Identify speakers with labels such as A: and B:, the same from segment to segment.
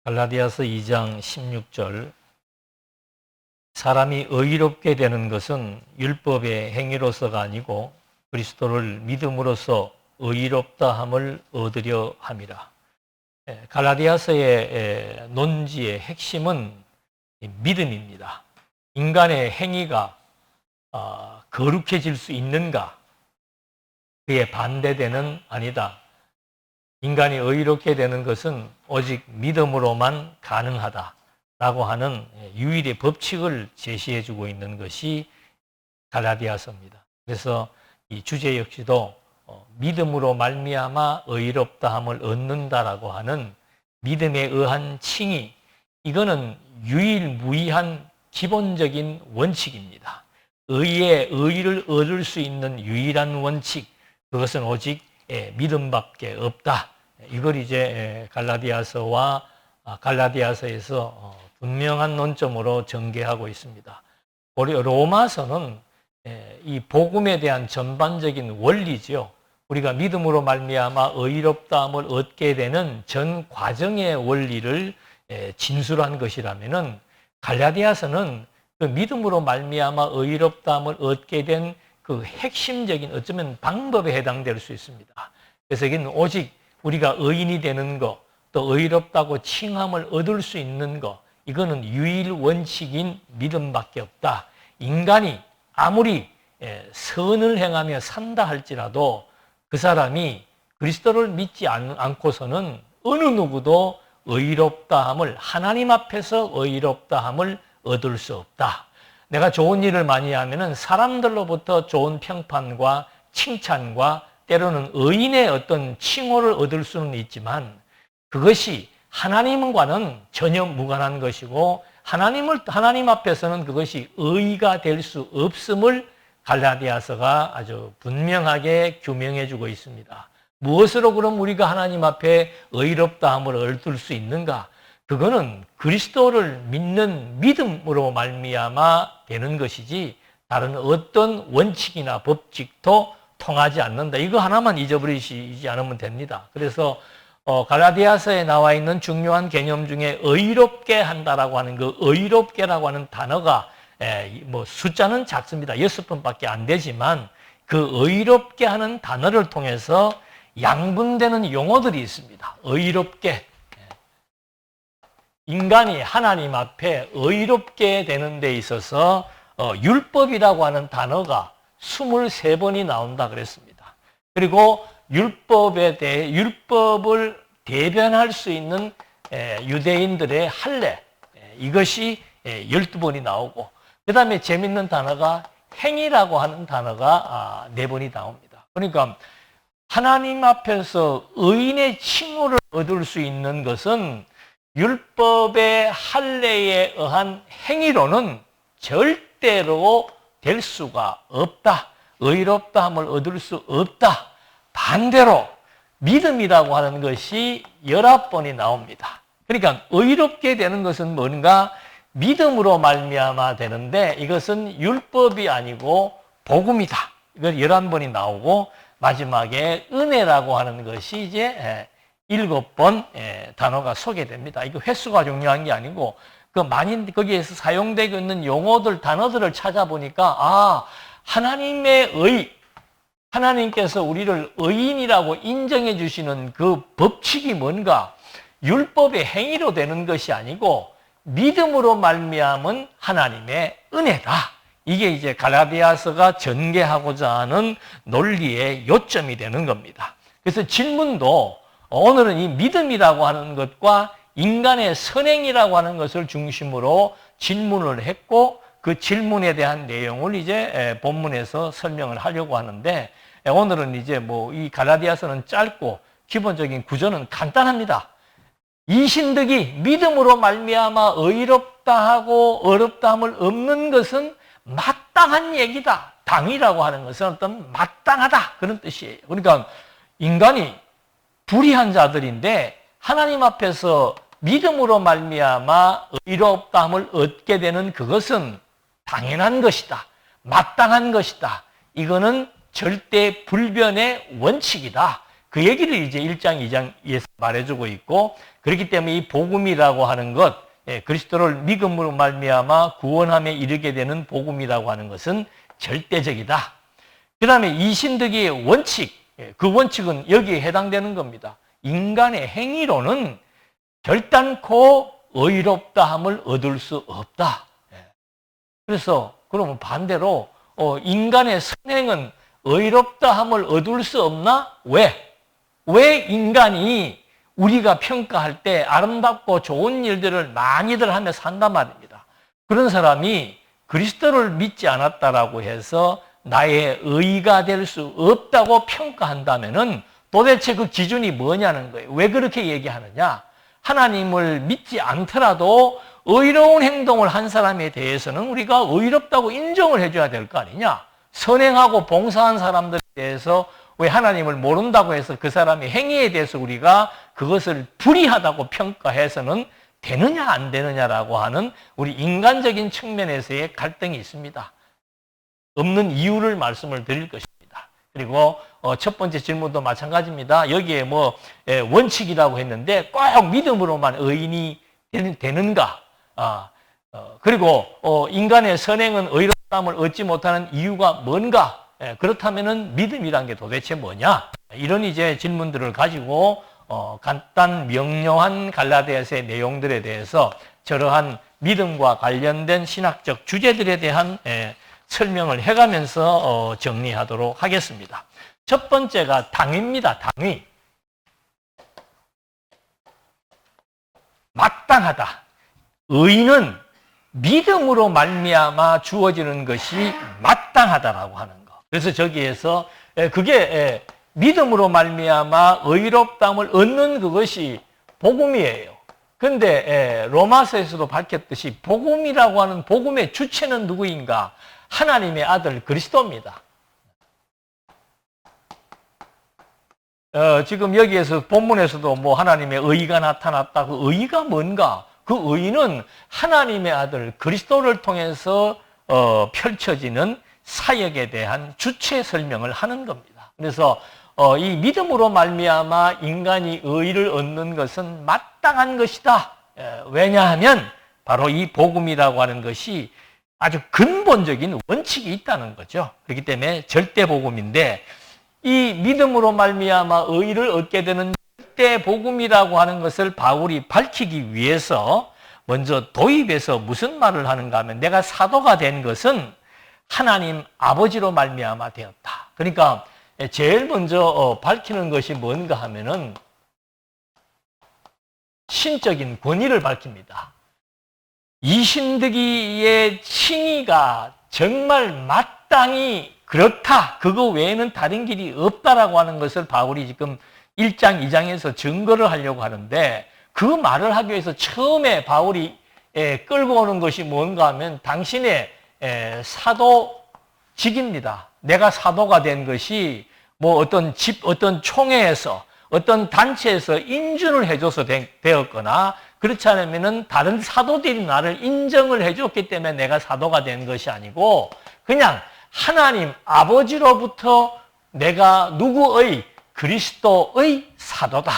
A: 갈라디아서 2장 16절 사람이 의롭게 되는 것은 율법의 행위로서가 아니고 그리스도를 믿음으로써 의롭다함을 얻으려 함이라. 갈라디아서의 논지의 핵심은 믿음입니다. 인간의 행위가 거룩해질 수 있는가? 그에 반대되는 아니다. 인간이 의롭게 되는 것은 오직 믿음으로만 가능하다라고 하는 유일의 법칙을 제시해주고 있는 것이 갈라디아서입니다. 그래서 이 주제 역시도 믿음으로 말미암아 의롭다함을 얻는다라고 하는 믿음에 의한 칭의, 이거는 유일무이한 기본적인 원칙입니다. 의를 얻을 수 있는 유일한 원칙, 그것은 오직 믿음밖에 없다. 이걸 이제 갈라디아서에서 분명한 논점으로 전개하고 있습니다. 로마서는 이 복음에 대한 전반적인 원리죠. 우리가 믿음으로 말미암아 의롭다함을 얻게 되는 전 과정의 원리를 진술한 것이라면은 갈라디아서는 그 믿음으로 말미암아 의롭다함을 얻게 된 그 핵심적인 어쩌면 방법에 해당될 수 있습니다. 그래서 여기는 오직 우리가 의인이 되는 것, 또 의롭다고 칭함을 얻을 수 있는 것, 이거는 유일 원칙인 믿음밖에 없다. 인간이 아무리 선을 행하며 산다 할지라도 그 사람이 그리스도를 믿지 않고서는 어느 누구도 의롭다함을, 하나님 앞에서 의롭다함을 얻을 수 없다. 내가 좋은 일을 많이 하면은 사람들로부터 좋은 평판과 칭찬과 때로는 의인의 어떤 칭호를 얻을 수는 있지만 그것이 하나님과는 전혀 무관한 것이고 하나님 앞에서는 그것이 의가 될 수 없음을 갈라디아서가 아주 분명하게 규명해 주고 있습니다. 무엇으로 그럼 우리가 하나님 앞에 의롭다함을 얻을 수 있는가? 그거는 그리스도를 믿는 믿음으로 말미암아 되는 것이지 다른 어떤 원칙이나 법칙도 통하지 않는다. 이거 하나만 잊어버리시지 않으면 됩니다. 그래서 갈라디아서에 나와 있는 중요한 개념 중에 의롭게 한다라고 하는 그 의롭게라고 하는 단어가 숫자는 작습니다. 6번밖에 안 되지만 그 의롭게 하는 단어를 통해서 양분되는 용어들이 있습니다. 의롭게. 인간이 하나님 앞에 의롭게 되는 데 있어서 율법이라고 하는 단어가 23번이 나온다 그랬습니다. 그리고 율법을 대변할 수 있는 유대인들의 할례, 이것이 12번이 나오고, 그 다음에 재밌는 단어가 행위라고 하는 단어가 4번이 나옵니다. 그러니까 하나님 앞에서 의인의 칭호를 얻을 수 있는 것은 율법의 할례에 의한 행위로는 절대로 될 수가 없다. 의롭다함을 얻을 수 없다. 반대로 믿음이라고 하는 것이 19번이 나옵니다. 그러니까 의롭게 되는 것은 뭔가 믿음으로 말미암아 되는데 이것은 율법이 아니고 복음이다. 이걸 11번이 나오고 마지막에 은혜라고 하는 것이 이제 7번 단어가 소개됩니다. 이거 횟수가 중요한 게 아니고 거기에서 사용되고 있는 용어들, 단어들을 찾아보니까 하나님께서 우리를 의인이라고 인정해 주시는 그 법칙이 뭔가 율법의 행위로 되는 것이 아니고 믿음으로 말미암은 하나님의 은혜다. 이게 이제 갈라디아서가 전개하고자 하는 논리의 요점이 되는 겁니다. 그래서 질문도 오늘은 이 믿음이라고 하는 것과 인간의 선행이라고 하는 것을 중심으로 질문을 했고 그 질문에 대한 내용을 이제 본문에서 설명을 하려고 하는데 오늘은 이제 이 갈라디아서는 짧고 기본적인 구조는 간단합니다. 이 신득이 믿음으로 말미암아 의롭다 하고 어렵다함을 없는 것은 마땅한 얘기다. 당이라고 하는 것은 어떤 마땅하다 그런 뜻이에요. 그러니까 인간이 불의한 자들인데 하나님 앞에서 믿음으로 말미암아 의롭다함을 얻게 되는 그것은 당연한 것이다. 마땅한 것이다. 이거는 절대 불변의 원칙이다. 그 얘기를 이제 1장, 2장에서 말해주고 있고 그렇기 때문에 이 복음이라고 하는 것, 그리스도를 믿음으로 말미암아 구원함에 이르게 되는 복음이라고 하는 것은 절대적이다. 그 다음에 이신득의 원칙, 그 원칙은 여기에 해당되는 겁니다. 인간의 행위로는 결단코 의롭다함을 얻을 수 없다. 그래서 그러면 반대로 인간의 선행은 의롭다함을 얻을 수 없나? 왜 인간이 우리가 평가할 때 아름답고 좋은 일들을 많이들 하며 산단 말입니다. 그런 사람이 그리스도를 믿지 않았다라고 해서 나의 의가 될 수 없다고 평가한다면은 도대체 그 기준이 뭐냐는 거예요. 왜 그렇게 얘기하느냐? 하나님을 믿지 않더라도 의로운 행동을 한 사람에 대해서는 우리가 의롭다고 인정을 해줘야 될 거 아니냐? 선행하고 봉사한 사람들에 대해서 왜 하나님을 모른다고 해서 그 사람의 행위에 대해서 우리가 그것을 불의하다고 평가해서는 되느냐 안 되느냐라고 하는 우리 인간적인 측면에서의 갈등이 있습니다. 없는 이유를 말씀을 드릴 것입니다. 그리고 첫 번째 질문도 마찬가지입니다. 여기에 원칙이라고 했는데 꼭 믿음으로만 의인이 되는가? 그리고 인간의 선행은 의롭다함을 얻지 못하는 이유가 뭔가? 그렇다면은 믿음이란 게 도대체 뭐냐? 이런 이제 질문들을 가지고 간단 명료한 갈라디아서의 내용들에 대해서 저러한 믿음과 관련된 신학적 주제들에 대한 설명을 해가면서 정리하도록 하겠습니다. 첫 번째가 당위입니다. 당위. 마땅하다. 의는 믿음으로 말미암아 주어지는 것이 마땅하다라고 하는 거. 그래서 저기에서 그게 믿음으로 말미암아 의롭다함을 얻는 그것이 복음이에요. 그런데 로마서에서도 밝혔듯이 복음이라고 하는 복음의 주체는 누구인가? 하나님의 아들 그리스도입니다. 지금 여기에서 본문에서도 하나님의 의가 나타났다. 그 의가 뭔가? 그 의는 하나님의 아들 그리스도를 통해서 펼쳐지는 사역에 대한 주체 설명을 하는 겁니다. 그래서 이 믿음으로 말미암아 인간이 의를 얻는 것은 마땅한 것이다. 왜냐하면 바로 이 복음이라고 하는 것이 아주 근본적인 원칙이 있다는 거죠. 그렇기 때문에 절대 복음인데 이 믿음으로 말미암아 의를 얻게 되는 절대 복음이라고 하는 것을 바울이 밝히기 위해서 먼저 도입해서 무슨 말을 하는가 하면 내가 사도가 된 것은 하나님 아버지로 말미암아 되었다. 그러니까 제일 먼저 밝히는 것이 뭔가 하면은 신적인 권위를 밝힙니다. 이신득이의 칭의가 정말 마땅히 그렇다. 그거 외에는 다른 길이 없다라고 하는 것을 바울이 지금 1장, 2장에서 증거를 하려고 하는데 그 말을 하기 위해서 처음에 바울이 끌고 오는 것이 뭔가 하면 당신의 사도직입니다. 내가 사도가 된 것이 어떤 어떤 총회에서 어떤 단체에서 인준을 해줘서 되었거나 그렇지 않으면은 다른 사도들이 나를 인정을 해줬기 때문에 내가 사도가 된 것이 아니고 그냥 하나님 아버지로부터 내가 누구의 그리스도의 사도다.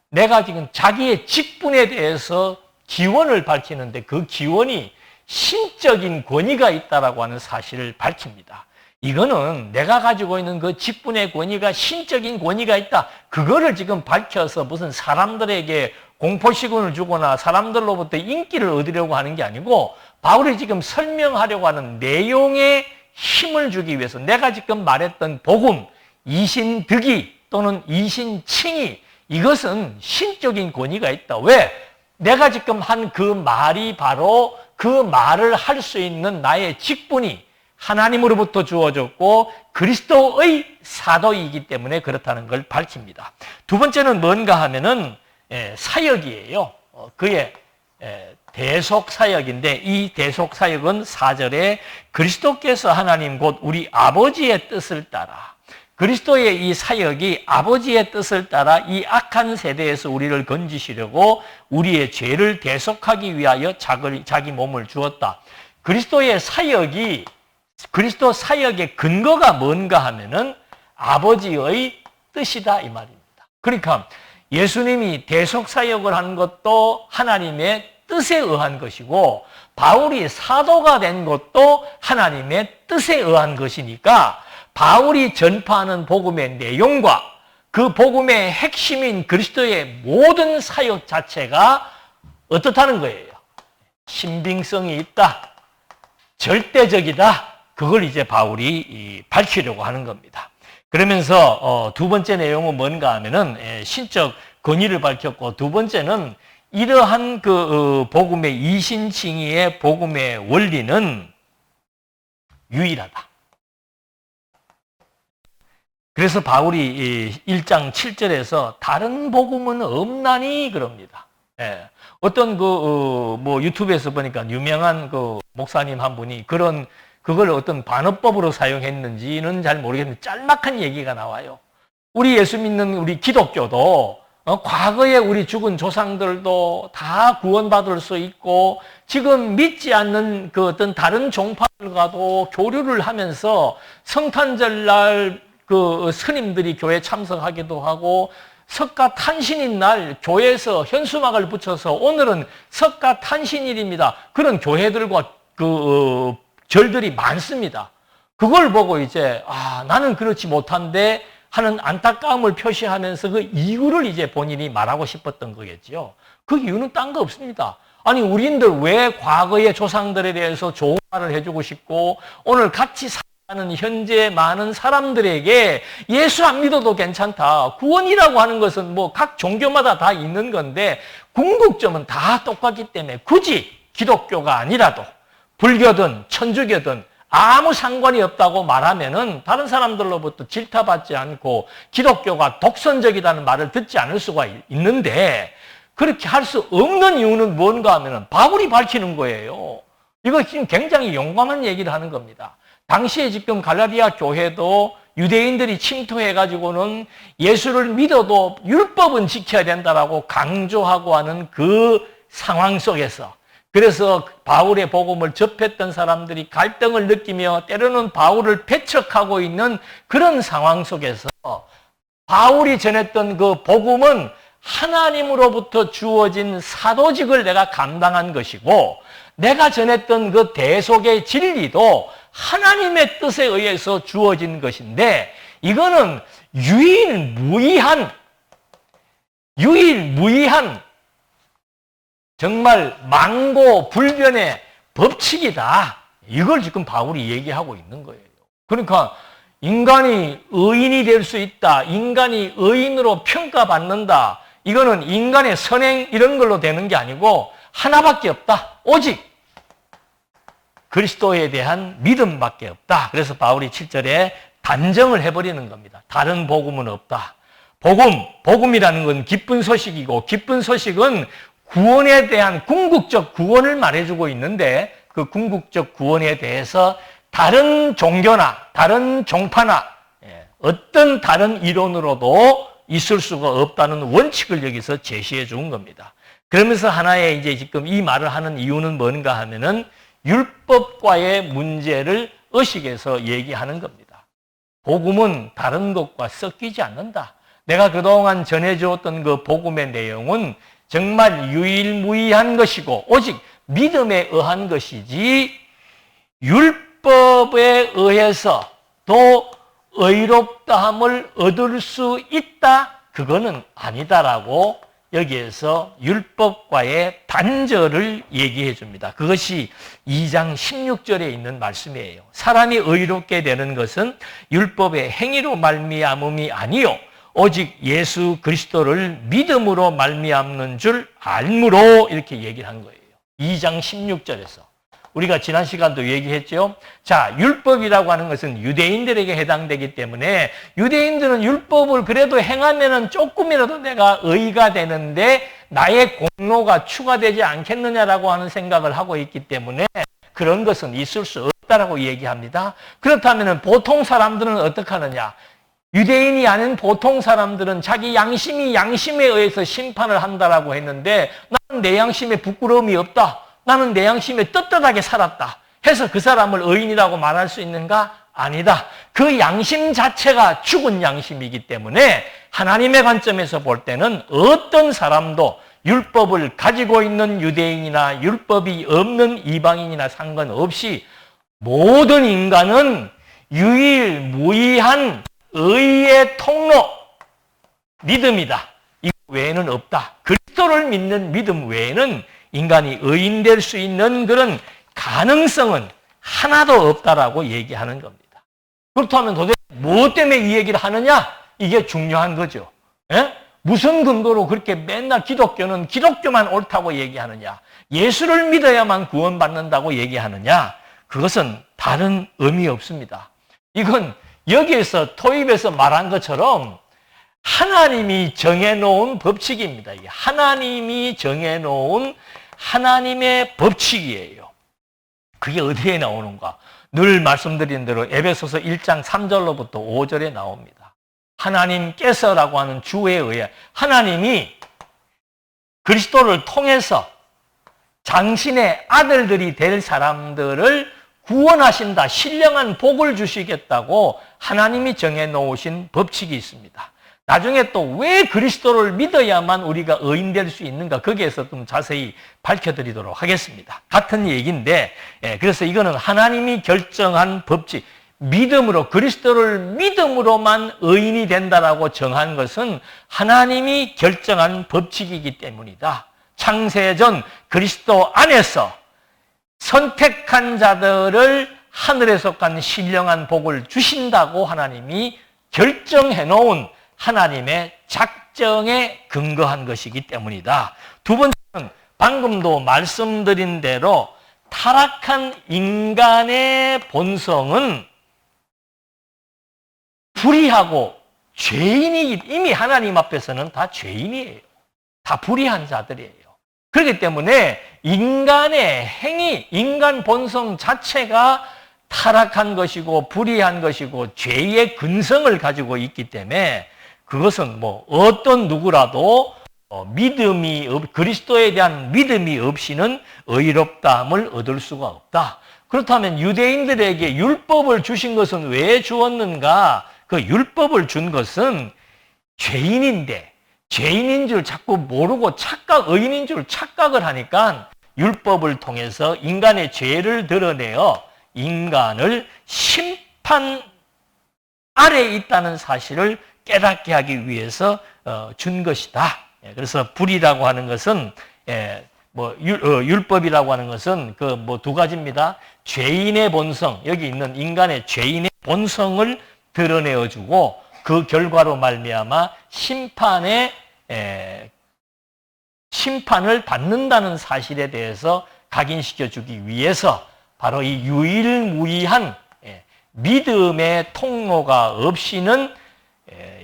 A: 내가 지금 자기의 직분에 대해서 기원을 밝히는데 그 기원이 신적인 권위가 있다라고 하는 사실을 밝힙니다. 이거는 내가 가지고 있는 그 직분의 권위가 신적인 권위가 있다. 그거를 지금 밝혀서 무슨 사람들에게 공포시근을 주거나 사람들로부터 인기를 얻으려고 하는 게 아니고 바울이 지금 설명하려고 하는 내용에 힘을 주기 위해서 내가 지금 말했던 복음, 이신득이 또는 이신칭이 이것은 신적인 권위가 있다. 왜? 내가 지금 한 그 말이 바로 그 말을 할 수 있는 나의 직분이 하나님으로부터 주어졌고 그리스도의 사도이기 때문에 그렇다는 걸 밝힙니다. 두 번째는 뭔가 하면은 사역이에요. 그의 대속 사역인데 이 대속 사역은 4절에 그리스도께서 하나님 곧 우리 아버지의 뜻을 따라 그리스도의 이 사역이 아버지의 뜻을 따라 이 악한 세대에서 우리를 건지시려고 우리의 죄를 대속하기 위하여 자기 몸을 주었다. 그리스도의 사역이 그리스도 사역의 근거가 뭔가 하면은 아버지의 뜻이다 이 말입니다. 그러니까 예수님이 대속사역을 한 것도 하나님의 뜻에 의한 것이고 바울이 사도가 된 것도 하나님의 뜻에 의한 것이니까 바울이 전파하는 복음의 내용과 그 복음의 핵심인 그리스도의 모든 사역 자체가 어떻다는 거예요? 신빙성이 있다. 절대적이다. 그걸 이제 바울이 밝히려고 하는 겁니다. 그러면서 두 번째 내용은 뭔가 하면은 신적 권위를 밝혔고 두 번째는 이러한 그 복음의 이신칭의의 복음의 원리는 유일하다. 그래서 바울이 1장 7절에서 다른 복음은 없나니 그럽니다. 예. 어떤 뭐 유튜브에서 보니까 유명한 그 목사님 한 분이 그걸 어떤 반어법으로 사용했는지는 잘 모르겠는데 짤막한 얘기가 나와요. 우리 예수 믿는 우리 기독교도 과거에 우리 죽은 조상들도 다 구원받을 수 있고 지금 믿지 않는 그 어떤 다른 종파들과도 교류를 하면서 성탄절 날 그 스님들이 교회 참석하기도 하고 석가탄신일 날 교회에서 현수막을 붙여서 오늘은 석가탄신일입니다. 그런 교회들과 그 절들이 많습니다. 그걸 보고 이제 나는 그렇지 못한데 하는 안타까움을 표시하면서 그 이유를 이제 본인이 말하고 싶었던 거겠죠. 그 이유는 딴 거 없습니다. 아니 우리들 왜 과거의 조상들에 대해서 좋은 말을 해주고 싶고 오늘 같이 사는 현재 많은 사람들에게 예수 안 믿어도 괜찮다. 구원이라고 하는 것은 뭐 각 종교마다 다 있는 건데 궁극점은 다 똑같기 때문에 굳이 기독교가 아니라도 불교든 천주교든 아무 상관이 없다고 말하면은 다른 사람들로부터 질타받지 않고 기독교가 독선적이라는 말을 듣지 않을 수가 있는데 그렇게 할 수 없는 이유는 뭔가 하면은 바울이 밝히는 거예요. 이거 지금 굉장히 용감한 얘기를 하는 겁니다. 당시에 지금 갈라디아 교회도 유대인들이 침투해가지고는 예수를 믿어도 율법은 지켜야 된다라고 강조하고 하는 그 상황 속에서 그래서 바울의 복음을 접했던 사람들이 갈등을 느끼며 때로는 바울을 배척하고 있는 그런 상황 속에서 바울이 전했던 그 복음은 하나님으로부터 주어진 사도직을 내가 감당한 것이고 내가 전했던 그 대속의 진리도 하나님의 뜻에 의해서 주어진 것인데 이거는 유일무이한 정말 망고불변의 법칙이다. 이걸 지금 바울이 얘기하고 있는 거예요. 그러니까 인간이 의인이 될 수 있다. 인간이 의인으로 평가받는다. 이거는 인간의 선행 이런 걸로 되는 게 아니고 하나밖에 없다. 오직 그리스도에 대한 믿음밖에 없다. 그래서 바울이 7절에 단정을 해버리는 겁니다. 다른 복음은 없다. 복음이라는 건 기쁜 소식이고 기쁜 소식은 구원에 대한 궁극적 구원을 말해주고 있는데 그 궁극적 구원에 대해서 다른 종교나 다른 종파나 어떤 다른 이론으로도 있을 수가 없다는 원칙을 여기서 제시해 준 겁니다. 그러면서 하나의 이제 지금 이 말을 하는 이유는 뭔가 하면은 율법과의 문제를 의식해서 얘기하는 겁니다. 복음은 다른 것과 섞이지 않는다. 내가 그동안 전해주었던 그 복음의 내용은 정말 유일무이한 것이고 오직 믿음에 의한 것이지 율법에 의해서 또 의롭다함을 얻을 수 있다? 그거는 아니다라고 여기에서 율법과의 단절을 얘기해 줍니다. 그것이 2장 16절에 있는 말씀이에요. 사람이 의롭게 되는 것은 율법의 행위로 말미암음이 아니요 오직 예수 그리스도를 믿음으로 말미암는 줄 알므로 이렇게 얘기를 한 거예요. 2장 16절에서. 우리가 지난 시간도 얘기했죠. 자, 율법이라고 하는 것은 유대인들에게 해당되기 때문에 유대인들은 율법을 그래도 행하면은 조금이라도 내가 의가 되는데 나의 공로가 추가되지 않겠느냐라고 하는 생각을 하고 있기 때문에 그런 것은 있을 수 없다라고 얘기합니다. 그렇다면은 보통 사람들은 어떻게 하느냐? 유대인이 아닌 보통 사람들은 자기 양심이 양심에 의해서 심판을 한다라고 했는데 나는 내 양심에 부끄러움이 없다. 나는 내 양심에 떳떳하게 살았다 해서 그 사람을 의인이라고 말할 수 있는가? 아니다. 그 양심 자체가 죽은 양심이기 때문에 하나님의 관점에서 볼 때는 어떤 사람도 율법을 가지고 있는 유대인이나 율법이 없는 이방인이나 상관없이 모든 인간은 유일무이한 의의 통로, 믿음이다. 이 외에는 없다. 그리스도를 믿는 믿음 외에는 인간이 의인될 수 있는 그런 가능성은 하나도 없다라고 얘기하는 겁니다. 그렇다면 도대체 무엇 때문에 이 얘기를 하느냐? 이게 중요한 거죠. 예? 무슨 근거로 그렇게 맨날 기독교는 기독교만 옳다고 얘기하느냐? 예수를 믿어야만 구원받는다고 얘기하느냐? 그것은 다른 의미 없습니다. 이건 여기에서 토입에서 말한 것처럼 하나님이 정해놓은 법칙입니다. 이게 하나님이 정해놓은 하나님의 법칙이에요. 그게 어디에 나오는가? 늘 말씀드린 대로 에베소서 1장 3절로부터 5절에 나옵니다. 하나님께서라고 하는 주에 의해 하나님이 그리스도를 통해서 당신의 아들들이 될 사람들을 구원하신다. 신령한 복을 주시겠다고 하나님이 정해놓으신 법칙이 있습니다. 나중에 또 왜 그리스도를 믿어야만 우리가 의인될 수 있는가 거기에서 좀 자세히 밝혀드리도록 하겠습니다. 같은 얘기인데 그래서 이거는 하나님이 결정한 법칙, 믿음으로 그리스도를 믿음으로만 의인이 된다라고 정한 것은 하나님이 결정한 법칙이기 때문이다. 창세전 그리스도 안에서 선택한 자들을 하늘에 속한 신령한 복을 주신다고 하나님이 결정해 놓은 하나님의 작정에 근거한 것이기 때문이다. 두 번째는 방금도 말씀드린 대로 타락한 인간의 본성은 불의하고 죄인이기 이미 하나님 앞에서는 다 죄인이에요. 다 불의한 자들이에요. 그렇기 때문에 인간의 행위, 인간 본성 자체가 타락한 것이고 불의한 것이고 죄의 근성을 가지고 있기 때문에 그것은 뭐 어떤 누구라도 그리스도에 대한 믿음이 없이는 의롭다함을 얻을 수가 없다. 그렇다면 유대인들에게 율법을 주신 것은 왜 주었는가? 그 율법을 준 것은 죄인인데 죄인인 줄 자꾸 모르고 의인인 줄 착각을 하니까 율법을 통해서 인간의 죄를 드러내어 인간을 심판 아래에 있다는 사실을 깨닫게 하기 위해서 준 것이다. 그래서 불이라고 하는 것은 율법이라고 하는 것은 그 두 가지입니다. 죄인의 본성, 여기 있는 인간의 죄인의 본성을 드러내어 주고 그 결과로 말미암아 심판을 받는다는 사실에 대해서 각인시켜 주기 위해서 바로 이 유일무이한 믿음의 통로가 없이는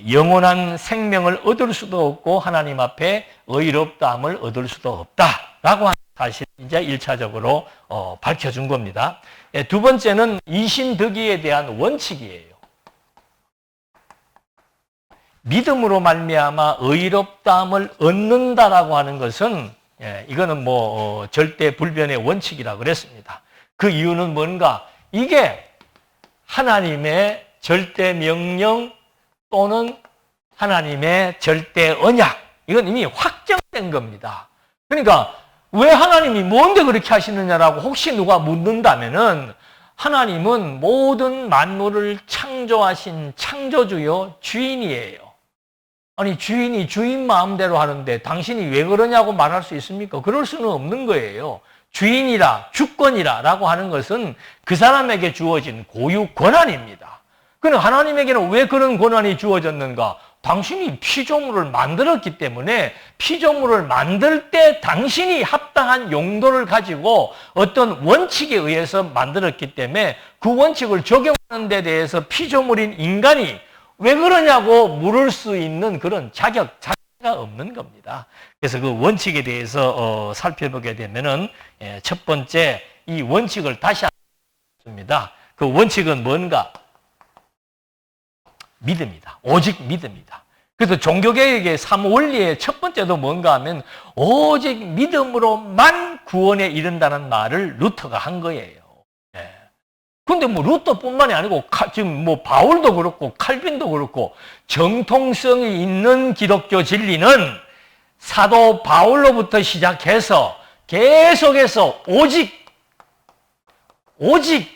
A: 영원한 생명을 얻을 수도 없고 하나님 앞에 의롭다함을 얻을 수도 없다라고 하는 사실을 이제 1차적으로 밝혀준 겁니다. 두 번째는 이신득의에 대한 원칙이에요. 믿음으로 말미암아 의롭다함을 얻는다라고 하는 것은 이거는 절대 불변의 원칙이라고 그랬습니다. 그 이유는 뭔가? 이게 하나님의 절대 명령 또는 하나님의 절대 언약, 이건 이미 확정된 겁니다. 그러니까 왜 하나님이 뭔데 그렇게 하시느냐라고 혹시 누가 묻는다면은 하나님은 모든 만물을 창조하신 창조주요 주인이에요. 아니 주인이 주인 마음대로 하는데 당신이 왜 그러냐고 말할 수 있습니까? 그럴 수는 없는 거예요. 주인이라 주권이라 라고 하는 것은 그 사람에게 주어진 고유 권한입니다. 그럼 하나님에게는 왜 그런 권한이 주어졌는가? 당신이 피조물을 만들었기 때문에 피조물을 만들 때 당신이 합당한 용도를 가지고 어떤 원칙에 의해서 만들었기 때문에 그 원칙을 적용하는 데 대해서 피조물인 인간이 왜 그러냐고 물을 수 있는 그런 자격 자체가 없는 겁니다. 그래서 그 원칙에 대해서 살펴보게 되면은 첫 번째 이 원칙을 다시 하겠습니다. 그 원칙은 뭔가? 믿음이다. 오직 믿음이다. 그래서 종교개혁의 3원리의 첫 번째도 뭔가 하면 오직 믿음으로만 구원에 이른다는 말을 루터가 한 거예요. 근데 뭐 루터뿐만이 아니고 지금 뭐 바울도 그렇고 칼빈도 그렇고 정통성이 있는 기독교 진리는 사도 바울로부터 시작해서 계속해서 오직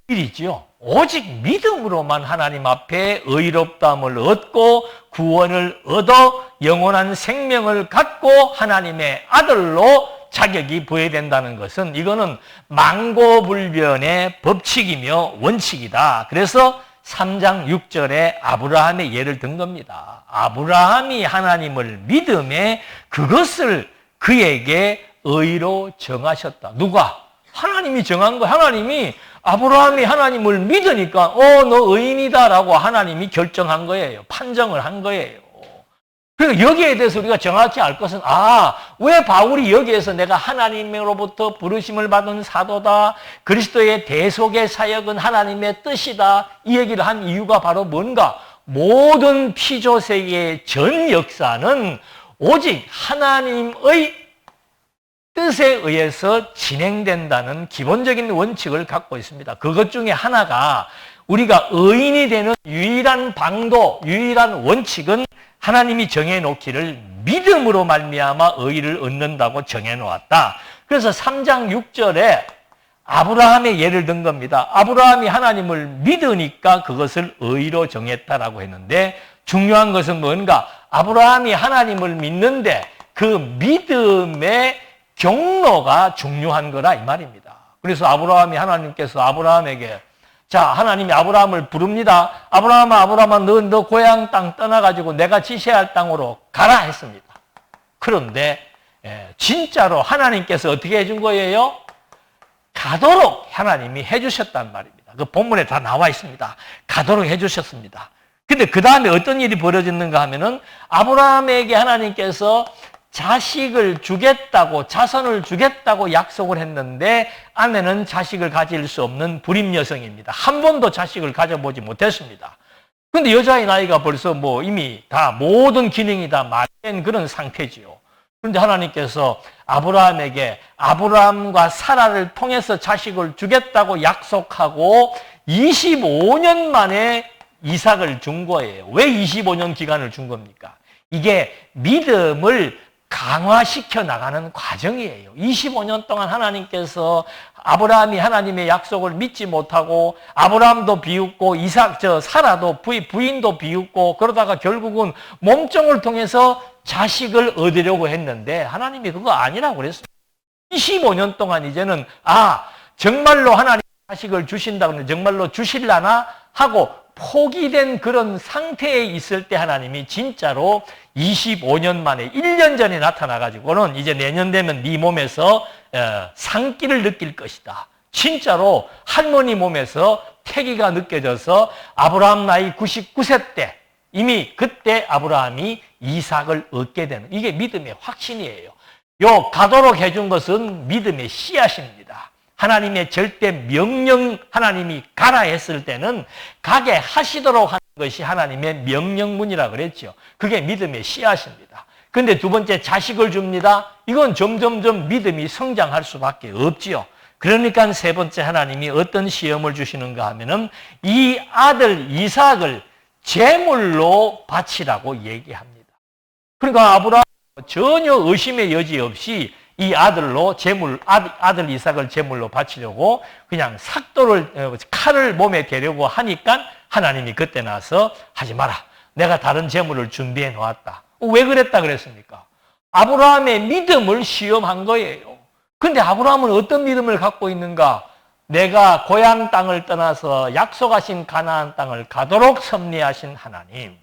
A: 유일이지요. 오직 믿음으로만 하나님 앞에 의롭다함을 얻고 구원을 얻어 영원한 생명을 갖고 하나님의 아들로 자격이 부여된다는 것은 이거는 망고불변의 법칙이며 원칙이다. 그래서 3장 6절에 아브라함의 예를 든 겁니다. 아브라함이 하나님을 믿음에 그것을 그에게 의로 정하셨다. 누가? 하나님이 정한 거예요. 하나님이 아브라함이 하나님을 믿으니까 너 의인이다라고 하나님이 결정한 거예요. 판정을 한 거예요. 그러니까 여기에 대해서 우리가 정확히 알 것은 왜 바울이 여기에서 내가 하나님으로부터 부르심을 받은 사도다. 그리스도의 대속의 사역은 하나님의 뜻이다. 이 얘기를 한 이유가 바로 뭔가? 모든 피조세계의 전 역사는 오직 하나님의 뜻에 의해서 진행된다는 기본적인 원칙을 갖고 있습니다. 그것 중에 하나가 우리가 의인이 되는 유일한 방도, 유일한 원칙은 하나님이 정해놓기를 믿음으로 말미암아 의의를 얻는다고 정해놓았다. 그래서 3장 6절에 아브라함의 예를 든 겁니다. 아브라함이 하나님을 믿으니까 그것을 의의로 정했다라고 했는데 중요한 것은 뭔가? 아브라함이 하나님을 믿는데 그 믿음의 경로가 중요한 거라 이 말입니다. 그래서 하나님께서 아브라함에게 하나님이 아브라함을 부릅니다. 아브라함아, 너 고향 땅 떠나가지고 내가 지시할 땅으로 가라 했습니다. 그런데 진짜로 하나님께서 어떻게 해준 거예요? 가도록 하나님이 해주셨단 말입니다. 그 본문에 다 나와 있습니다. 가도록 해주셨습니다. 근데 그 다음에 어떤 일이 벌어졌는가 하면은 아브라함에게 하나님께서 자식을 주겠다고, 자손을 주겠다고 약속을 했는데 아내는 자식을 가질 수 없는 불임 여성입니다. 한 번도 자식을 가져보지 못했습니다. 그런데 여자의 나이가 벌써 이미 다 모든 기능이 다 말된 그런 상태지요. 그런데 하나님께서 아브라함에게 아브라함과 사라를 통해서 자식을 주겠다고 약속하고 25년 만에 이삭을 준 거예요. 왜 25년 기간을 준 겁니까? 이게 믿음을 강화시켜 나가는 과정이에요. 25년 동안 하나님께서 아브라함이 하나님의 약속을 믿지 못하고 아브라함도 비웃고 사라도 부인도 비웃고 그러다가 결국은 몸종을 통해서 자식을 얻으려고 했는데 하나님이 그거 아니라고 그랬어요. 25년 동안 이제는 정말로 하나님 자식을 주신다고 정말로 주실라나 하고 포기된 그런 상태에 있을 때 하나님이 진짜로 25년 만에 1년 전에 나타나가지고는 이제 내년 되면 네 몸에서 상기를 느낄 것이다. 진짜로 할머니 몸에서 태기가 느껴져서 아브라함 나이 99세 때 이미 그때 아브라함이 이삭을 얻게 되는 이게 믿음의 확신이에요. 가도록 해준 것은 믿음의 씨앗입니다. 하나님의 절대 명령, 하나님이 가라 했을 때는 가게 하시도록 하는 것이 하나님의 명령문이라 그랬죠. 그게 믿음의 씨앗입니다. 근데 두 번째 자식을 줍니다. 이건 점점점 믿음이 성장할 수밖에 없지요. 그러니까 세 번째 하나님이 어떤 시험을 주시는가 하면은 이 아들 이삭을 제물로 바치라고 얘기합니다. 그러니까 아브라함은 전혀 의심의 여지 없이 이 아들로 아들 이삭을 제물로 바치려고 그냥 칼을 몸에 대려고 하니까 하나님이 그때 나서 하지 마라. 내가 다른 제물을 준비해 놓았다. 왜 그랬다 그랬습니까? 아브라함의 믿음을 시험한 거예요. 근데 아브라함은 어떤 믿음을 갖고 있는가? 내가 고향 땅을 떠나서 약속하신 가나안 땅을 가도록 섭리하신 하나님.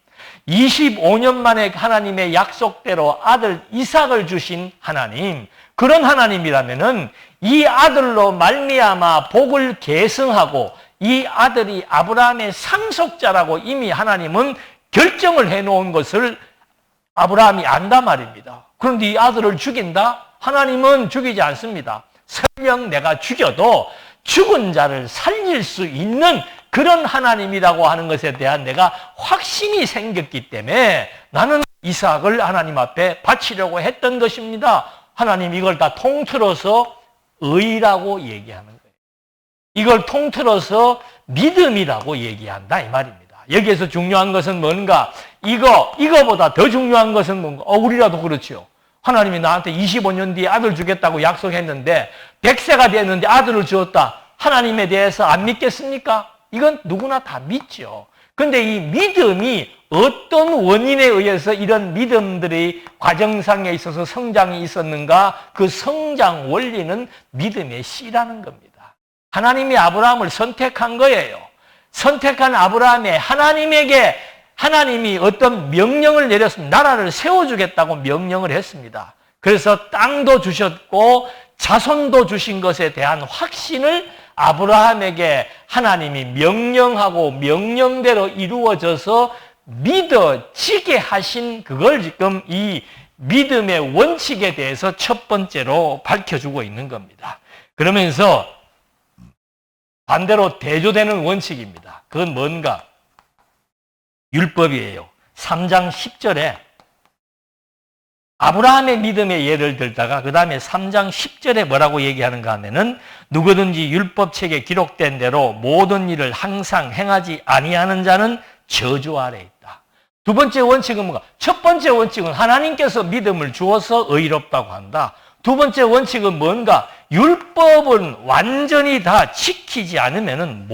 A: 25년 만에 하나님의 약속대로 아들 이삭을 주신 하나님. 그런 하나님이라면은 이 아들로 말미암아 복을 계승하고 이 아들이 아브라함의 상속자라고 이미 하나님은 결정을 해놓은 것을 아브라함이 안단 말입니다. 그런데 이 아들을 죽인다? 하나님은 죽이지 않습니다. 설령 내가 죽여도 죽은 자를 살릴 수 있는 그런 하나님이라고 하는 것에 대한 내가 확신이 생겼기 때문에 나는 이삭을 하나님 앞에 바치려고 했던 것입니다. 하나님 이걸 다 통틀어서 의라고 얘기하는 거예요. 이걸 통틀어서 믿음이라고 얘기한다 이 말입니다. 여기에서 중요한 것은 뭔가? 이거보다 더 중요한 것은 뭔가? 우리라도 그렇죠. 하나님이 나한테 25년 뒤에 아들 주겠다고 약속했는데 100세가 됐는데 아들을 주었다. 하나님에 대해서 안 믿겠습니까? 이건 누구나 다 믿죠. 근데 이 믿음이 어떤 원인에 의해서 이런 믿음들의 과정상에 있어서 성장이 있었는가? 그 성장 원리는 믿음의 씨라는 겁니다. 하나님이 아브라함을 선택한 거예요. 선택한 아브라함에 하나님이 어떤 명령을 내렸습니다. 나라를 세워주겠다고 명령을 했습니다. 그래서 땅도 주셨고 자손도 주신 것에 대한 확신을 아브라함에게 하나님이 명령하고 명령대로 이루어져서 믿어지게 하신 그걸 지금 이 믿음의 원칙에 대해서 첫 번째로 밝혀주고 있는 겁니다. 그러면서 반대로 대조되는 원칙입니다. 그건 뭔가? 율법이에요. 3장 10절에 아브라함의 믿음의 예를 들다가 그 다음에 3장 10절에 뭐라고 얘기하는가 하면은 누구든지 율법책에 기록된 대로 모든 일을 항상 행하지 아니하는 자는 저주 아래 있다. 두 번째 원칙은 뭔가? 첫 번째 원칙은 하나님께서 믿음을 주어서 의롭다고 한다. 두 번째 원칙은 뭔가? 율법은 완전히 다 지키지 않으면은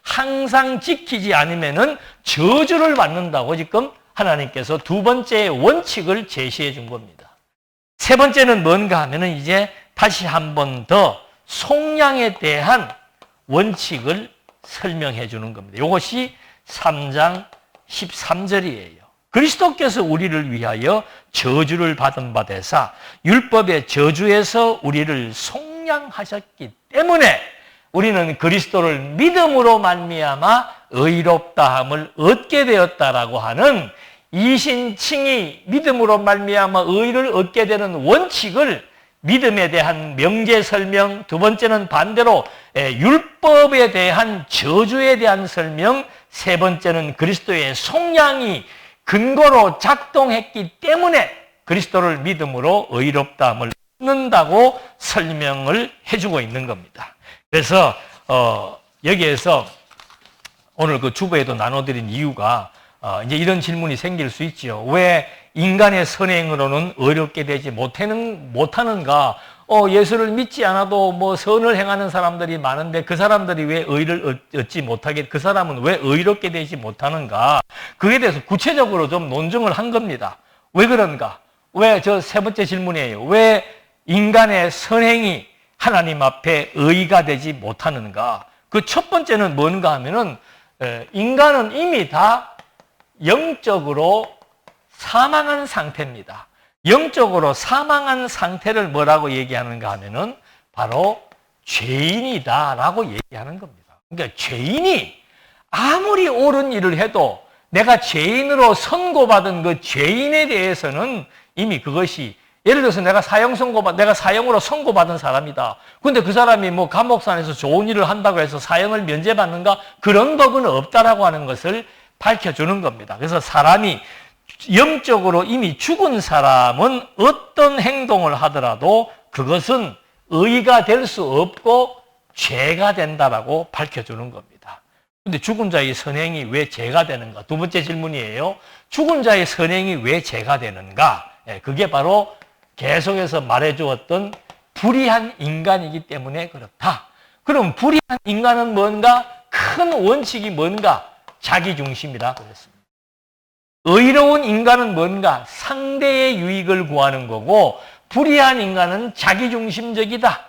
A: 항상 지키지 않으면은 저주를 받는다고 지금 하나님께서 두 번째 원칙을 제시해 준 겁니다. 세 번째는 뭔가 하면은 이제 다시 한 번 더 속량에 대한 원칙을 설명해 주는 겁니다. 이것이 3장 13절이에요. 그리스도께서 우리를 위하여 저주를 받은 바 되사 율법의 저주에서 우리를 속량하셨기 때문에 우리는 그리스도를 믿음으로 말미암아 의롭다함을 얻게 되었다라고 하는 이신칭이 믿음으로 말미암아 의를 얻게 되는 원칙을 믿음에 대한 명제 설명, 두 번째는 반대로 율법에 대한 저주에 대한 설명, 세 번째는 그리스도의 속량이 근거로 작동했기 때문에 그리스도를 믿음으로 의롭다함을 얻는다고 설명을 해주고 있는 겁니다. 그래서 여기에서 오늘 그 주보에도 나눠드린 이유가 이제 이런 질문이 생길 수 있죠. 왜 인간의 선행으로는 의롭게 되지 못하는가? 예수를 믿지 않아도 뭐 선을 행하는 사람들이 많은데 그 사람들이 왜 의를 얻지 못하게, 그 사람은 왜 의롭게 되지 못하는가? 그에 대해서 구체적으로 좀 논증을 한 겁니다. 왜 그런가? 왜 저 세 번째 질문이에요. 왜 인간의 선행이 하나님 앞에 의가 되지 못하는가? 그 첫 번째는 뭔가 하면은 인간은 이미 다 영적으로 사망한 상태입니다. 영적으로 사망한 상태를 뭐라고 얘기하는가 하면은 바로 죄인이다라고 얘기하는 겁니다. 그러니까 죄인이 아무리 옳은 일을 해도 내가 죄인으로 선고받은 그 죄인에 대해서는 이미 그것이, 예를 들어서 내가 사형으로 선고받은 사람이다. 근데 그 사람이 뭐 감옥산에서 좋은 일을 한다고 해서 사형을 면제받는가? 그런 법은 없다라고 하는 것을 밝혀주는 겁니다. 그래서 사람이 영적으로 이미 죽은 사람은 어떤 행동을 하더라도 그것은 의가 될 수 없고 죄가 된다라고 밝혀주는 겁니다. 근데 죽은 자의 선행이 왜 죄가 되는가? 두 번째 질문이에요. 죽은 자의 선행이 왜 죄가 되는가? 그게 바로 계속해서 말해주었던 불의한 인간이기 때문에 그렇다. 그럼 불의한 인간은 뭔가? 큰 원칙이 뭔가? 자기중심이라 그랬습니다. 의로운 인간은 뭔가? 상대의 유익을 구하는 거고, 불의한 인간은 자기중심적이다.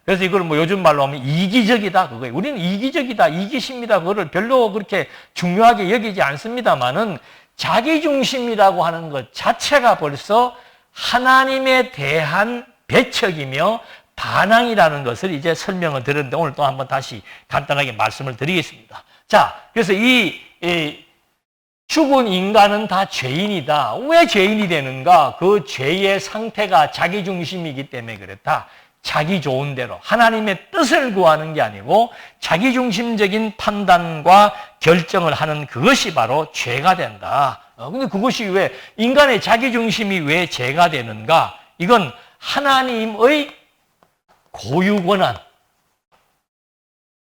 A: 그래서 이걸 뭐 요즘 말로 하면 이기적이다. 그거예요. 우리는 이기적이다, 이기심이다. 그거를 별로 그렇게 중요하게 여기지 않습니다만은 자기중심이라고 하는 것 자체가 벌써 하나님에 대한 배척이며 반항이라는 것을 이제 설명을 드렸는데 오늘 또 한번 다시 간단하게 말씀을 드리겠습니다. 자, 그래서 이 죽은 인간은 다 죄인이다. 왜 죄인이 되는가? 그 죄의 상태가 자기중심이기 때문에 그렇다. 자기 좋은 대로 하나님의 뜻을 구하는 게 아니고 자기중심적인 판단과 결정을 하는 그것이 바로 죄가 된다. 근데 그것이 왜, 인간의 자기중심이 왜 죄가 되는가? 이건 하나님의 고유권한,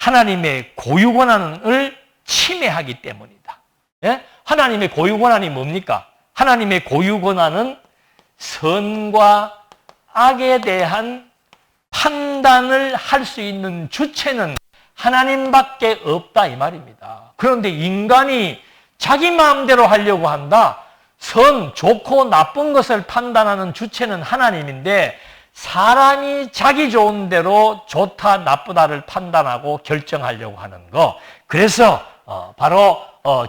A: 하나님의 고유 권한을 침해하기 때문이다. 예? 하나님의 고유 권한이 뭡니까? 하나님의 고유 권한은 선과 악에 대한 판단을 할 수 있는 주체는 하나님밖에 없다 이 말입니다. 그런데 인간이 자기 마음대로 하려고 한다. 선, 좋고 나쁜 것을 판단하는 주체는 하나님인데 사람이 자기 좋은 대로 좋다 나쁘다를 판단하고 결정하려고 하는 거. 그래서 바로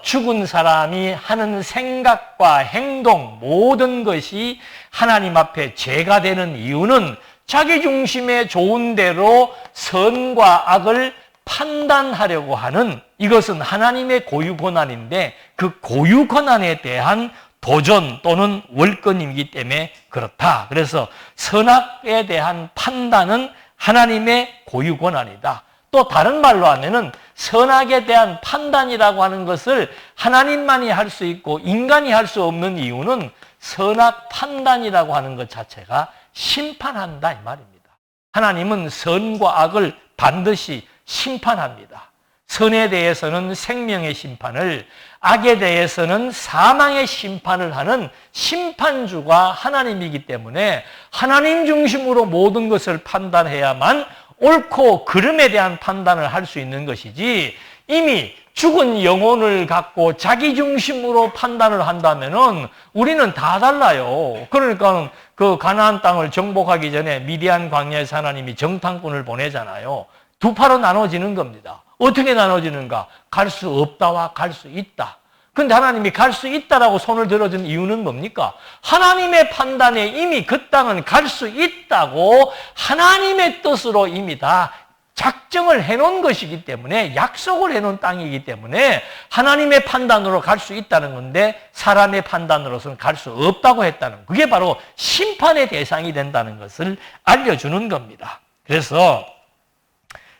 A: 죽은 사람이 하는 생각과 행동 모든 것이 하나님 앞에 죄가 되는 이유는 자기 중심의 좋은 대로 선과 악을 판단하려고 하는 이것은 하나님의 고유 권한인데 그 고유 권한에 대한 도전 또는 월권이기 때문에 그렇다. 그래서 선악에 대한 판단은 하나님의 고유 권한이다. 또 다른 말로 하면은 선악에 대한 판단이라고 하는 것을 하나님만이 할 수 있고 인간이 할 수 없는 이유는 선악 판단이라고 하는 것 자체가 심판한다 이 말입니다. 하나님은 선과 악을 반드시 심판합니다. 선에 대해서는 생명의 심판을, 악에 대해서는 사망의 심판을 하는 심판주가 하나님이기 때문에 하나님 중심으로 모든 것을 판단해야만 옳고 그름에 대한 판단을 할 수 있는 것이지 이미 죽은 영혼을 갖고 자기 중심으로 판단을 한다면은 우리는 다 달라요. 그러니까 그 가나안 땅을 정복하기 전에 미디안 광야에서 하나님이 정탐꾼을 보내잖아요. 두 파로 나눠지는 겁니다. 어떻게 나눠지는가? 갈 수 없다와 갈 수 있다. 근데 하나님이 갈 수 있다라고 손을 들어준 이유는 뭡니까? 하나님의 판단에 이미 그 땅은 갈 수 있다고 하나님의 뜻으로 이미 다 작정을 해놓은 것이기 때문에 약속을 해놓은 땅이기 때문에 하나님의 판단으로 갈 수 있다는 건데 사람의 판단으로서는 갈 수 없다고 했다는 거. 그게 바로 심판의 대상이 된다는 것을 알려주는 겁니다. 그래서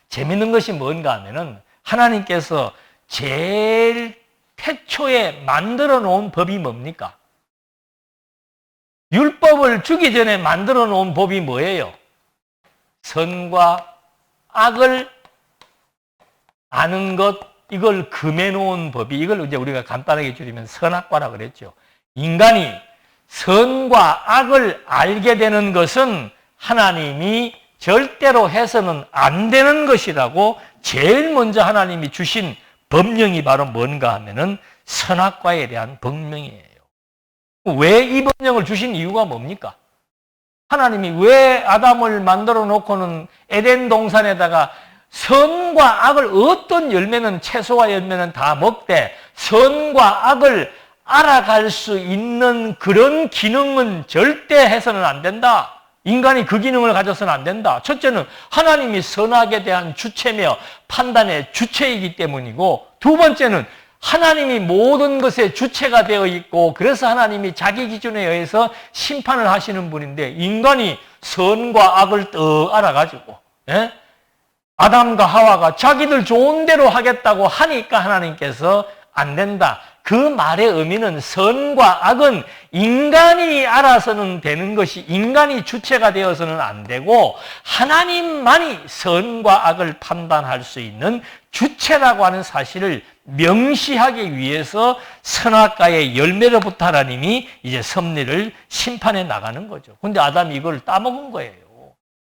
A: 재밌는 것이 뭔가 하면은 하나님께서 제일 태초에 만들어 놓은 법이 뭡니까? 율법을 주기 전에 만들어 놓은 법이 뭐예요? 선과 악을 아는 것, 이걸 금해 놓은 법이, 이걸 이제 우리가 간단하게 줄이면 선악과라 그랬죠. 인간이 선과 악을 알게 되는 것은 하나님이 절대로 해서는 안 되는 것이라고 제일 먼저 하나님이 주신 법령이 바로 뭔가 하면은 선악과에 대한 법령이에요. 왜 이 법령을 주신 이유가 뭡니까? 하나님이 왜 아담을 만들어 놓고는 에덴 동산에다가 선과 악을 어떤 열매는 채소와 열매는 다 먹되 선과 악을 알아갈 수 있는 그런 기능은 절대 해서는 안 된다. 인간이 그 기능을 가져서는 안 된다. 첫째는 하나님이 선악에 대한 주체며 판단의 주체이기 때문이고 두 번째는 하나님이 모든 것의 주체가 되어 있고 그래서 하나님이 자기 기준에 의해서 심판을 하시는 분인데 인간이 선과 악을 떡 알아가지고 아담과 하와가 자기들 좋은 대로 하겠다고 하니까 하나님께서 안 된다. 그 말의 의미는 선과 악은 인간이 알아서는 되는 것이 인간이 주체가 되어서는 안 되고 하나님만이 선과 악을 판단할 수 있는 주체라고 하는 사실을 명시하기 위해서 선악과의 열매로부터 하나님이 이제 섭리를 심판해 나가는 거죠. 근데 아담이 이걸 따먹은 거예요.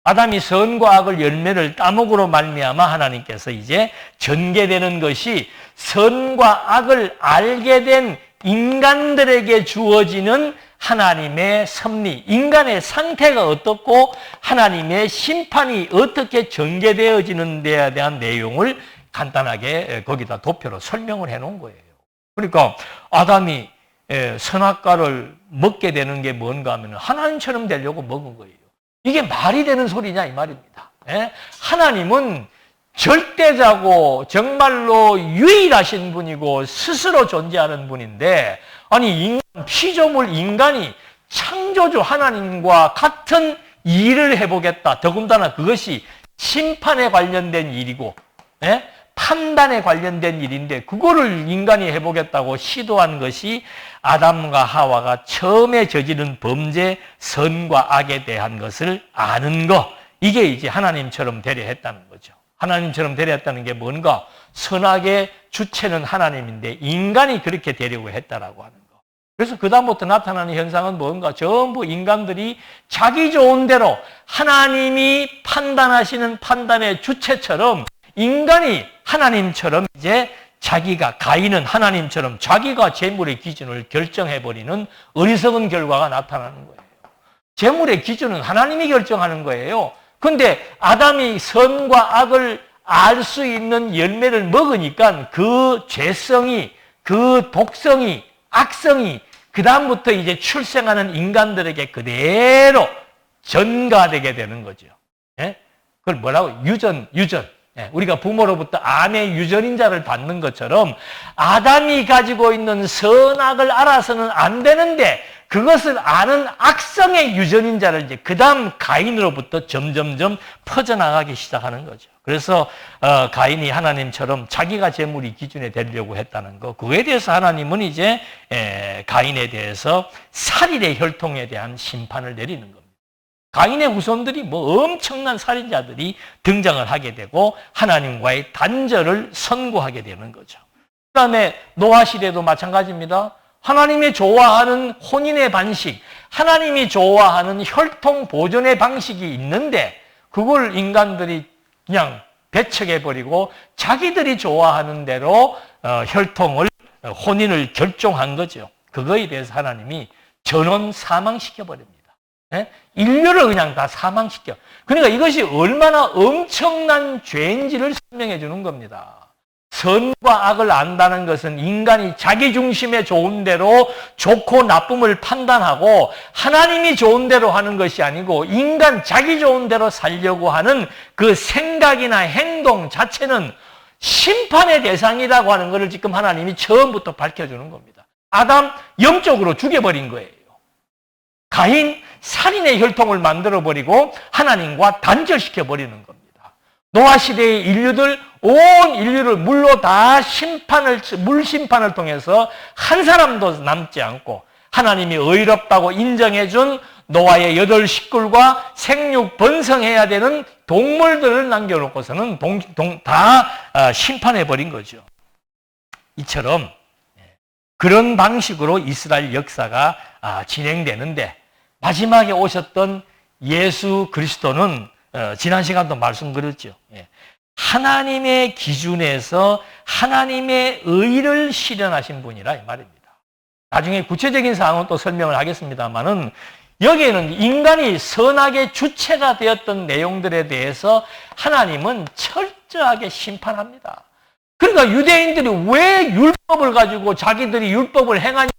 A: 아담이 선과 악을 열매를 따먹으로 말미암아 하나님께서 이제 전개되는 것이 선과 악을 알게 된 인간들에게 주어지는 하나님의 섭리, 인간의 상태가 어떻고 하나님의 심판이 어떻게 전개되어지는 데에 대한 내용을 간단하게 거기다 도표로 설명을 해놓은 거예요. 그러니까 아담이 선악과를 먹게 되는 게 뭔가 하면 하나님처럼 되려고 먹은 거예요. 이게 말이 되는 소리냐 이 말입니다. 하나님은 절대자고 정말로 유일하신 분이고 스스로 존재하는 분인데 아니 인간, 피조물 인간이 창조주 하나님과 같은 일을 해보겠다. 더군다나 그것이 심판에 관련된 일이고 판단에 관련된 일인데 그거를 인간이 해보겠다고 시도한 것이 아담과 하와가 처음에 저지른 범죄 선과 악에 대한 것을 아는 거 이게 이제 하나님처럼 되려 했다는 거죠. 하나님처럼 되렸다는 게 뭔가? 선악의 주체는 하나님인데 인간이 그렇게 되려고 했다라고 하는 거. 그래서 그다음부터 나타나는 현상은 뭔가? 전부 인간들이 자기 좋은 대로 하나님이 판단하시는 판단의 주체처럼 인간이 하나님처럼 이제 자기가, 가인은 하나님처럼 자기가 재물의 기준을 결정해버리는 어리석은 결과가 나타나는 거예요. 재물의 기준은 하나님이 결정하는 거예요. 근데 아담이 선과 악을 알 수 있는 열매를 먹으니까 그 죄성이, 그 독성이, 악성이 그다음부터 이제 출생하는 인간들에게 그대로 전가되게 되는 거죠. 예? 그걸 뭐라고? 유전. 우리가 부모로부터 암의 유전인자를 받는 것처럼 아담이 가지고 있는 선악을 알아서는 안 되는데 그것을 아는 악성의 유전인자를 이제 그 다음 가인으로부터 점점점 퍼져나가기 시작하는 거죠. 그래서 가인이 하나님처럼 자기가 재물이 기준에 되려고 했다는 거, 그거에 대해서 하나님은 이제 가인에 대해서 살인의 혈통에 대한 심판을 내리는 겁니다. 가인의 후손들이 뭐 엄청난 살인자들이 등장을 하게 되고 하나님과의 단절을 선고하게 되는 거죠. 그 다음에 노아 시대도 마찬가지입니다. 하나님이 좋아하는 혼인의 방식, 하나님이 좋아하는 혈통 보존의 방식이 있는데 그걸 인간들이 그냥 배척해버리고 자기들이 좋아하는 대로 혼인을 결정한 거죠. 그거에 대해서 하나님이 전원 사망시켜버립니다. 인류를 그냥 다 사망시켜. 그러니까 이것이 얼마나 엄청난 죄인지를 설명해 주는 겁니다. 선과 악을 안다는 것은 인간이 자기 중심에 좋은 대로 좋고 나쁨을 판단하고 하나님이 좋은 대로 하는 것이 아니고 인간 자기 좋은 대로 살려고 하는 그 생각이나 행동 자체는 심판의 대상이라고 하는 것을 지금 하나님이 처음부터 밝혀주는 겁니다. 아담 영적으로 죽여버린 거예요. 가인 살인의 혈통을 만들어버리고 하나님과 단절시켜버리는 겁니다. 노아 시대의 인류들, 온 인류를 물로 다 물 심판을 통해서 한 사람도 남지 않고 하나님이 의롭다고 인정해준 노아의 8 식구들과 생육 번성해야 되는 동물들을 남겨놓고서는 다 심판해버린 거죠. 이처럼 그런 방식으로 이스라엘 역사가 진행되는데 마지막에 오셨던 예수 그리스도는 지난 시간도 말씀드렸죠. 하나님의 기준에서 하나님의 의를 실현하신 분이라 이 말입니다. 나중에 구체적인 사항은 또 설명을 하겠습니다만은 여기에는 인간이 선악의 주체가 되었던 내용들에 대해서 하나님은 철저하게 심판합니다. 그러니까 유대인들이 왜 율법을 가지고 자기들이 율법을 행하냐?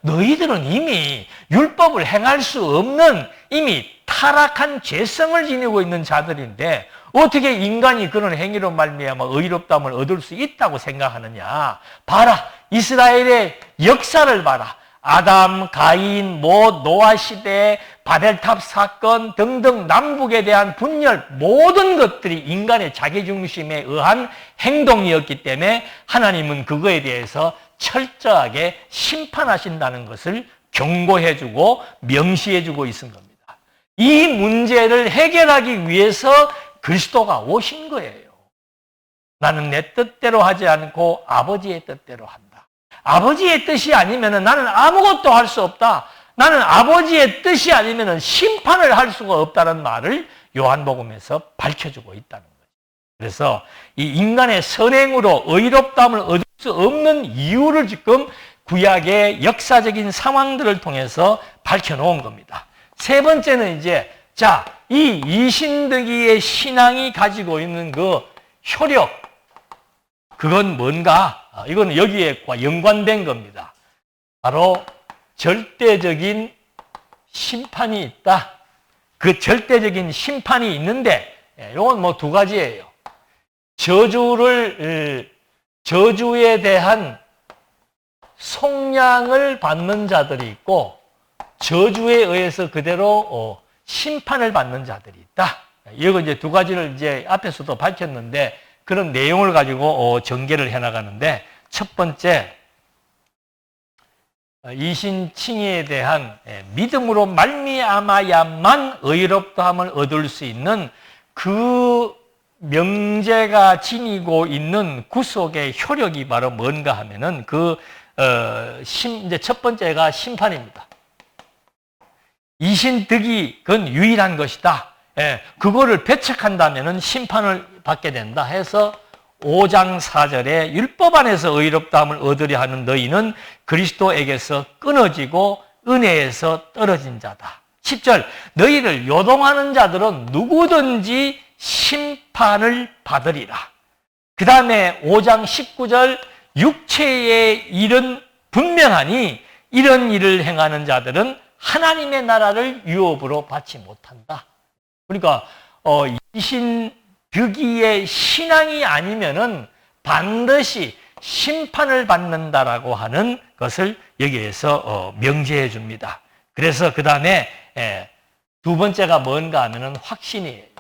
A: 너희들은 이미 율법을 행할 수 없는 이미 타락한 죄성을 지니고 있는 자들인데 어떻게 인간이 그런 행위로 말미암아 의롭다함을 얻을 수 있다고 생각하느냐? 봐라, 이스라엘의 역사를 봐라. 아담, 가인, 노아 시대, 바벨탑 사건 등등 남북에 대한 분열 모든 것들이 인간의 자기중심에 의한 행동이었기 때문에 하나님은 그거에 대해서 철저하게 심판하신다는 것을 경고해주고 명시해주고 있는 겁니다. 이 문제를 해결하기 위해서 그리스도가 오신 거예요. 나는 내 뜻대로 하지 않고 아버지의 뜻대로 한다. 아버지의 뜻이 아니면 나는 아무것도 할 수 없다. 나는 아버지의 뜻이 아니면 심판을 할 수가 없다는 말을 요한복음에서 밝혀주고 있다는 거예요. 그래서 이 인간의 선행으로 의롭다함을 얻을 수 없는 이유를 지금 구약의 역사적인 상황들을 통해서 밝혀놓은 겁니다. 세 번째는 이제 이 이신득이의 신앙이 가지고 있는 그 효력, 그건 뭔가? 이거는 여기에 연관된 겁니다. 바로 절대적인 심판이 있다. 그 절대적인 심판이 있는데 이건 뭐 2가지예요. 저주에 대한 속량을 받는 자들이 있고 저주에 의해서 그대로 심판을 받는 자들이 있다. 이거 이제 2가지를 이제 앞에서도 밝혔는데 그런 내용을 가지고 전개를 해나가는데 첫 번째, 이신칭의에 대한 믿음으로 말미암아야만 의롭다함을 얻을 수 있는 그 명제가 지니고 있는 구속의 효력이 바로 뭔가 하면은 이제 첫 번째가 심판입니다. 이신득이 그건 유일한 것이다. 예, 그거를 배척한다면은 심판을 받게 된다 해서 5장 4절에 율법 안에서 의롭다함을 얻으려 하는 너희는 그리스도에게서 끊어지고 은혜에서 떨어진 자다. 10절 너희를 요동하는 자들은 누구든지 심판을 받으리라. 그 다음에 5장 19절 육체의 일은 분명하니 이런 일을 행하는 자들은 하나님의 나라를 유업으로 받지 못한다. 그러니까 이신득이의 신앙이 아니면은 반드시 심판을 받는다라고 하는 것을 여기에서 명제해 줍니다. 그래서 그 다음에 두 번째가 뭔가 하면은 확신이에요.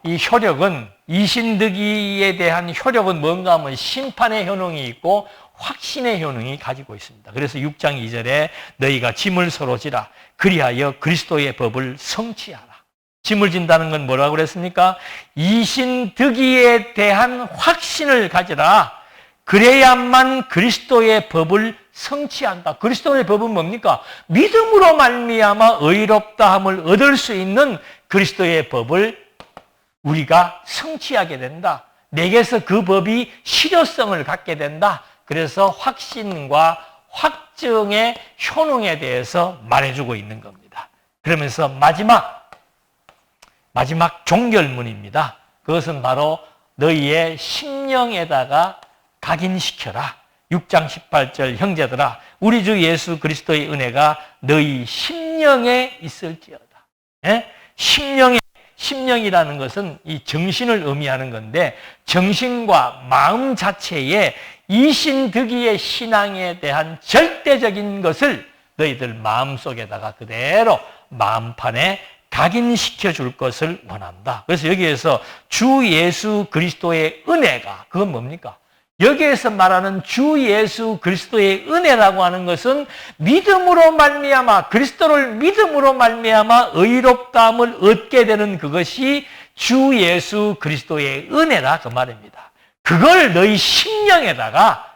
A: 이 효력은 이신득이에 대한 효력은 뭔가 하면 심판의 효능이 있고 확신의 효능이 가지고 있습니다. 그래서 6장 2절에 너희가 짐을 서로 지라 그리하여 그리스도의 법을 성취하라. 짐을 진다는 건 뭐라고 그랬습니까? 이신득이에 대한 확신을 가지라. 그래야만 그리스도의 법을 성취한다. 그리스도의 법은 뭡니까? 믿음으로 말미암아 의롭다함을 얻을 수 있는 그리스도의 법을 우리가 성취하게 된다. 내게서 그 법이 실효성을 갖게 된다. 그래서 확신과 확증의 효능에 대해서 말해주고 있는 겁니다. 그러면서 마지막 종결문입니다. 그것은 바로 너희의 심령에다가 각인시켜라. 6장 18절 형제들아 우리 주 예수 그리스도의 은혜가 너희 심령에 있을지어다. 예? 심령이라는 것은 이 정신을 의미하는 건데 정신과 마음 자체에 이신득이의 신앙에 대한 절대적인 것을 너희들 마음속에다가 그대로 마음판에 각인시켜 줄 것을 원한다. 그래서 여기에서 주 예수 그리스도의 은혜가 그건 뭡니까? 여기에서 말하는 주 예수 그리스도의 은혜라고 하는 것은 믿음으로 말미암아 그리스도를 믿음으로 말미암아 의롭다함을 얻게 되는 그것이 주 예수 그리스도의 은혜라 그 말입니다. 그걸 너희 심령에다가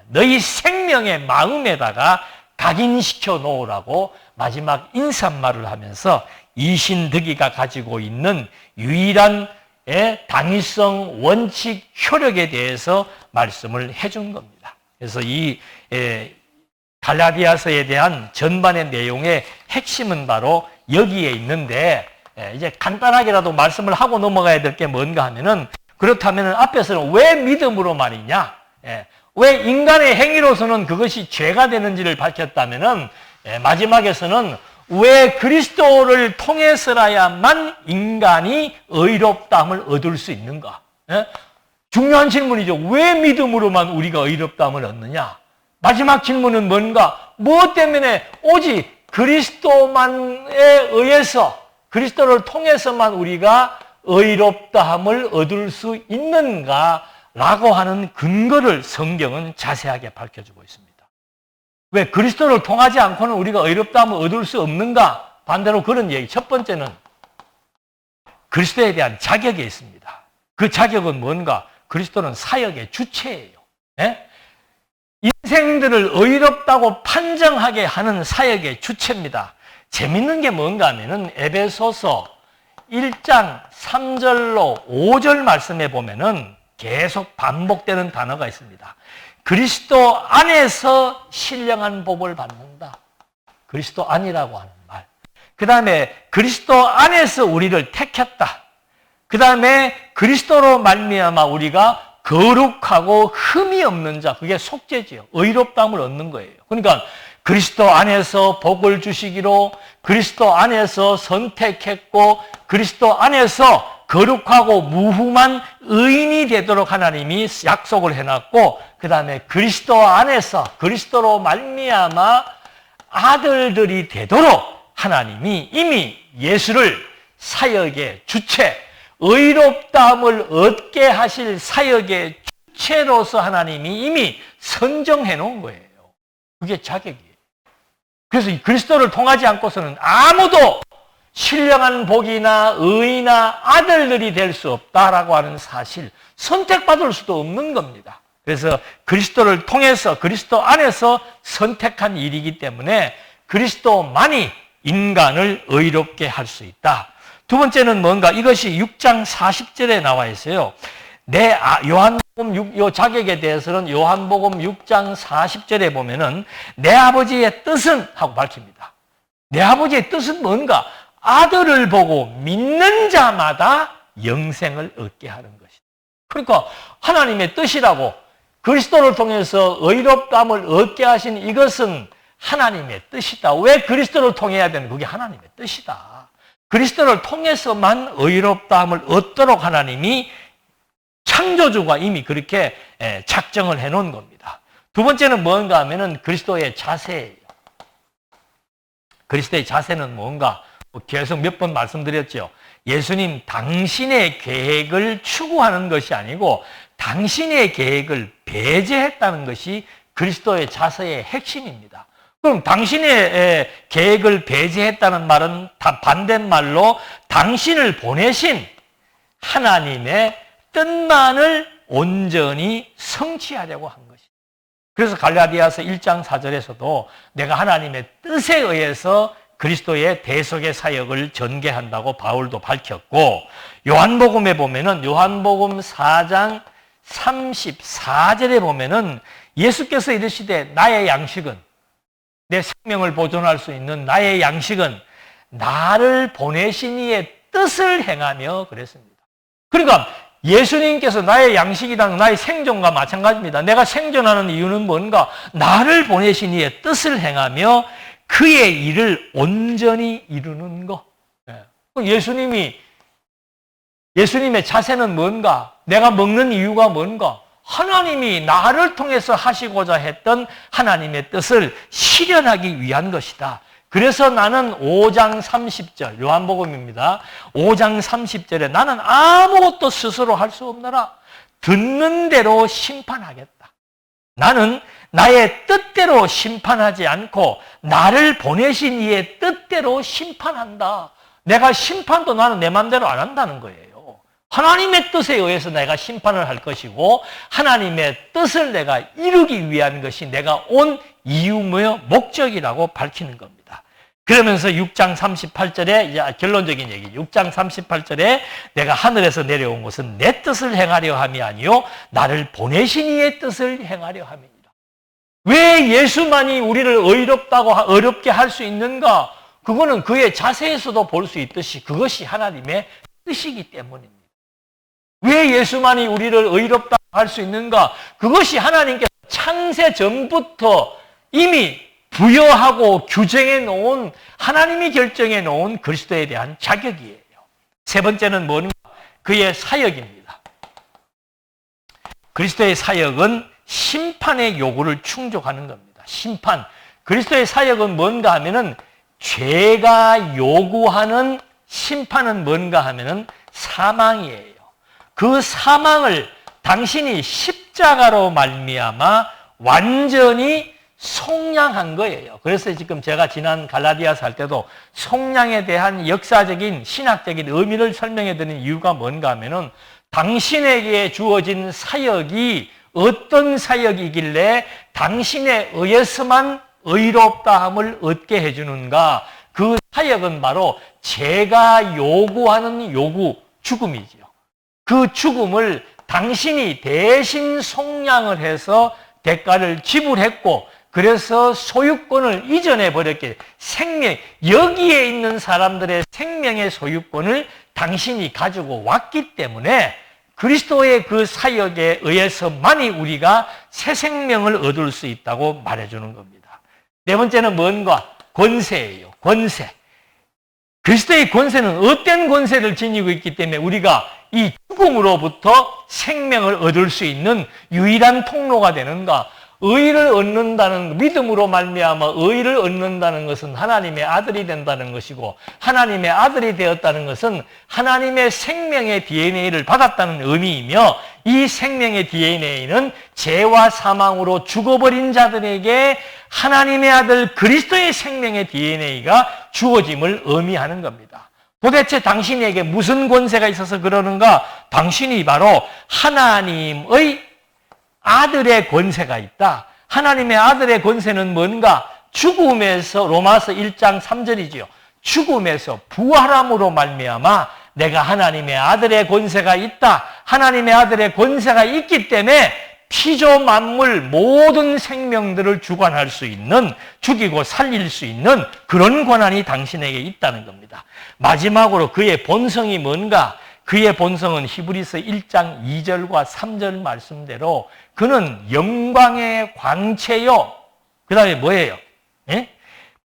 A: 너희 생명의 마음에다가 각인시켜 놓으라고 마지막 인사말을 하면서 이신득이가 가지고 있는 유일한 당위성, 원칙, 효력에 대해서 말씀을 해준 겁니다. 그래서 이 갈라디아서에 대한 전반의 내용의 핵심은 바로 여기에 있는데 이제 간단하게라도 말씀을 하고 넘어가야 될 게 뭔가 하면은 그렇다면 앞에서는 왜 믿음으로 말이냐? 왜 인간의 행위로서는 그것이 죄가 되는지를 밝혔다면은 마지막에서는 왜 그리스도를 통해서라야만 인간이 의롭다함을 얻을 수 있는가? 중요한 질문이죠. 왜 믿음으로만 우리가 의롭다함을 얻느냐? 마지막 질문은 뭔가? 무엇 때문에 오직 그리스도만에 의해서 그리스도를 통해서만 우리가 의롭다함을 얻을 수 있는가라고 하는 근거를 성경은 자세하게 밝혀주고 있습니다. 왜 그리스도를 통하지 않고는 우리가 의롭다함을 얻을 수 없는가? 반대로 그런 얘기. 첫 번째는 그리스도에 대한 자격이 있습니다. 그 자격은 뭔가? 그리스도는 사역의 주체예요. 인생들을 의롭다고 판정하게 하는 사역의 주체입니다. 재밌는 게 뭔가 하면은 에베소서 1장 3절로 5절 말씀에 보면은 계속 반복되는 단어가 있습니다. 그리스도 안에서 신령한 복을 받는다. 그리스도 안이라고 하는 말. 그 다음에 그리스도 안에서 우리를 택했다. 그 다음에 그리스도로 말미암아 우리가 거룩하고 흠이 없는 자, 그게 속죄지요. 의롭다함을 얻는 거예요. 그러니까 그리스도 안에서 복을 주시기로 그리스도 안에서 선택했고 그리스도 안에서 거룩하고 무흠한 의인이 되도록 하나님이 약속을 해놨고 그 다음에 그리스도 안에서 그리스도로 말미암아 아들들이 되도록 하나님이 이미 예수를 사역의 주체, 의롭다함을 얻게 하실 사역의 주체로서 하나님이 이미 선정해 놓은 거예요. 그게 자격이에요. 그래서 이 그리스도를 통하지 않고서는 아무도 신령한 복이나 의나 아들들이 될 수 없다라고 하는 사실, 선택받을 수도 없는 겁니다. 그래서 그리스도를 통해서 그리스도 안에서 선택한 일이기 때문에 그리스도만이 인간을 의롭게 할 수 있다. 두 번째는 뭔가? 이것이 6장 40절에 나와 있어요. 요한복음 요 자격에 대해서는 요한복음 6장 40절에 보면은 내 아버지의 뜻은 하고 밝힙니다. 내 아버지의 뜻은 뭔가? 아들을 보고 믿는 자마다 영생을 얻게 하는 것이다. 그러니까 하나님의 뜻이라고, 그리스도를 통해서 의롭다함을 얻게 하신 이것은 하나님의 뜻이다. 왜 그리스도를 통해야 되는? 그게 하나님의 뜻이다. 그리스도를 통해서만 의롭다함을 얻도록 하나님이, 창조주가 이미 그렇게 작정을 해놓은 겁니다. 두 번째는 뭔가 하면은 그리스도의 자세예요. 그리스도의 자세는 뭔가? 계속 몇 번 말씀드렸죠. 예수님 당신의 계획을 추구하는 것이 아니고 당신의 계획을 배제했다는 것이 그리스도의 자세의 핵심입니다. 그럼 당신의 계획을 배제했다는 말은 다 반대말로 당신을 보내신 하나님의 뜻만을 온전히 성취하려고 한 것입니다. 그래서 갈라디아서 1장 4절에서도 내가 하나님의 뜻에 의해서 그리스도의 대속의 사역을 전개한다고 바울도 밝혔고, 요한복음에 보면은 요한복음 4장 34절에 보면은 예수께서 이르시되 나의 양식은, 내 생명을 보존할 수 있는 나의 양식은 나를 보내신 이의 뜻을 행하며 그랬습니다. 그러니까 예수님께서 나의 양식이라는 나의 생존과 마찬가지입니다. 내가 생존하는 이유는 뭔가? 나를 보내신 이의 뜻을 행하며 그의 일을 온전히 이루는 것. 예수님의 자세는 뭔가? 내가 먹는 이유가 뭔가? 하나님이 나를 통해서 하시고자 했던 하나님의 뜻을 실현하기 위한 것이다. 그래서 나는 5장 30절, 요한복음입니다. 5장 30절에 나는 아무것도 스스로 할 수 없노라. 듣는 대로 심판하겠다. 나는 나의 뜻대로 심판하지 않고 나를 보내신 이의 뜻대로 심판한다. 내가 심판도 나는 내 마음대로 안 한다는 거예요. 하나님의 뜻에 의해서 내가 심판을 할 것이고 하나님의 뜻을 내가 이루기 위한 것이 내가 온 이유며 목적이라고 밝히는 겁니다. 그러면서 6장 38절에 이제 결론적인 얘기, 6장 38절에 내가 하늘에서 내려온 것은 내 뜻을 행하려 함이 아니요 나를 보내신 이의 뜻을 행하려 함이니라. 왜 예수만이 우리를 어렵게 할 수 있는가? 그거는 그의 자세에서도 볼 수 있듯이 그것이 하나님의 뜻이기 때문입니다. 왜 예수만이 우리를 의롭다고 할 수 있는가? 그것이 하나님께서 창세 전부터 이미 부여하고 규정해 놓은, 하나님이 결정해 놓은 그리스도에 대한 자격이에요. 세 번째는 뭔가? 그의 사역입니다. 그리스도의 사역은 심판의 요구를 충족하는 겁니다. 심판. 그리스도의 사역은 뭔가 하면은 죄가 요구하는 심판은 뭔가 하면은 사망이에요. 그 사망을 당신이 십자가로 말미암아 완전히 속량한 거예요. 그래서 지금 제가 지난 갈라디아서 할 때도 속량에 대한 역사적인 신학적인 의미를 설명해 드리는 이유가 뭔가 하면은 당신에게 주어진 사역이 어떤 사역이길래 당신에 의해서만 의롭다함을 얻게 해주는가? 그 사역은 바로 죄가 요구하는 요구, 죽음이지요. 그 죽음을 당신이 대신 속량을 해서 대가를 지불했고, 그래서 소유권을 이전해 버렸기에 생명, 여기에 있는 사람들의 생명의 소유권을 당신이 가지고 왔기 때문에 그리스도의 그 사역에 의해서만이 우리가 새 생명을 얻을 수 있다고 말해주는 겁니다. 네 번째는 뭔가? 권세예요. 권세. 그리스도의 권세는 어떤 권세를 지니고 있기 때문에 우리가 이 죽음으로부터 생명을 얻을 수 있는 유일한 통로가 되는가? 의를 얻는다는, 믿음으로 말미암아 의를 얻는다는 것은 하나님의 아들이 된다는 것이고, 하나님의 아들이 되었다는 것은 하나님의 생명의 DNA를 받았다는 의미이며, 이 생명의 DNA는 죄와 사망으로 죽어버린 자들에게 하나님의 아들 그리스도의 생명의 DNA가 주어짐을 의미하는 겁니다. 도대체 당신에게 무슨 권세가 있어서 그러는가? 당신이 바로 하나님의 아들의 권세가 있다. 하나님의 아들의 권세는 뭔가? 죽음에서, 로마서 1장 3절이지요. 죽음에서 부활함으로 말미암아 내가 하나님의 아들의 권세가 있다. 하나님의 아들의 권세가 있기 때문에 피조 만물 모든 생명들을 주관할 수 있는, 죽이고 살릴 수 있는 그런 권한이 당신에게 있다는 겁니다. 마지막으로 그의 본성이 뭔가? 그의 본성은 히브리서 1장 2절과 3절 말씀대로 그는 영광의 광채요. 그 다음에 뭐예요? 예?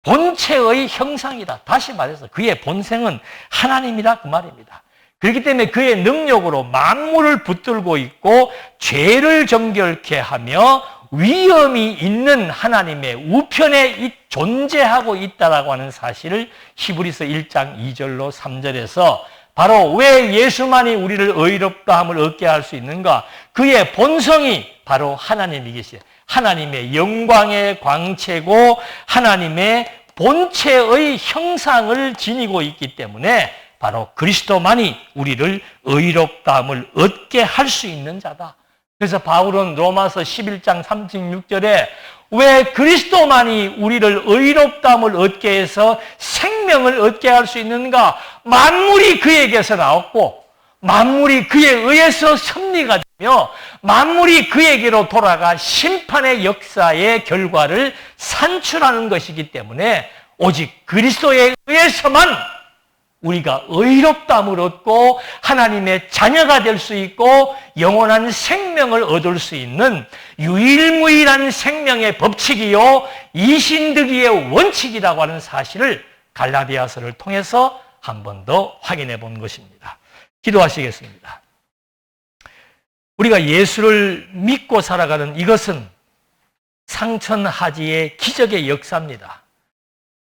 A: 본체의 형상이다. 다시 말해서 그의 본성은 하나님이다 그 말입니다. 그렇기 때문에 그의 능력으로 만물을 붙들고 있고 죄를 정결케 하며 위엄이 있는 하나님의 우편에 존재하고 있다라고 하는 사실을 히브리서 1장 2절로 3절에서 바로 왜 예수만이 우리를 의롭다함을 얻게 할 수 있는가? 그의 본성이 바로 하나님이시죠. 하나님의 영광의 광채고 하나님의 본체의 형상을 지니고 있기 때문에 바로 그리스도만이 우리를 의롭다함을 얻게 할 수 있는 자다. 그래서 바울은 로마서 11장 36절에 왜 그리스도만이 우리를 의롭다함을 얻게 해서 생명을 얻게 할 수 있는가? 만물이 그에게서 나왔고 만물이 그에 의해서 섭리가 되며 만물이 그에게로 돌아가 심판의 역사의 결과를 산출하는 것이기 때문에 오직 그리스도에 의해서만 우리가 의롭다함을 얻고 하나님의 자녀가 될 수 있고 영원한 생명을 얻을 수 있는 유일무이한 생명의 법칙이요 이신득이의 원칙이라고 하는 사실을 갈라디아서를 통해서 한 번 더 확인해 본 것입니다. 기도하시겠습니다. 우리가 예수를 믿고 살아가는 이것은 상천하지의 기적의 역사입니다.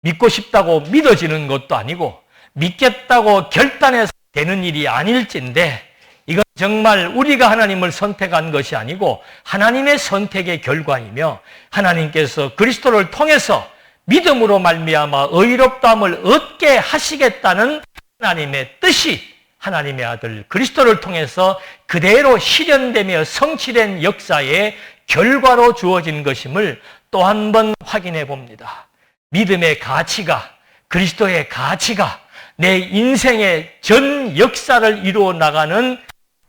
A: 믿고 싶다고 믿어지는 것도 아니고 믿겠다고 결단해서 되는 일이 아닐진데 이건 정말 우리가 하나님을 선택한 것이 아니고 하나님의 선택의 결과이며 하나님께서 그리스도를 통해서 믿음으로 말미암아 의롭다함을 얻게 하시겠다는 하나님의 뜻이 하나님의 아들 그리스도를 통해서 그대로 실현되며 성취된 역사의 결과로 주어진 것임을 또 한 번 확인해 봅니다. 믿음의 가치가, 그리스도의 가치가 내 인생의 전 역사를 이루어 나가는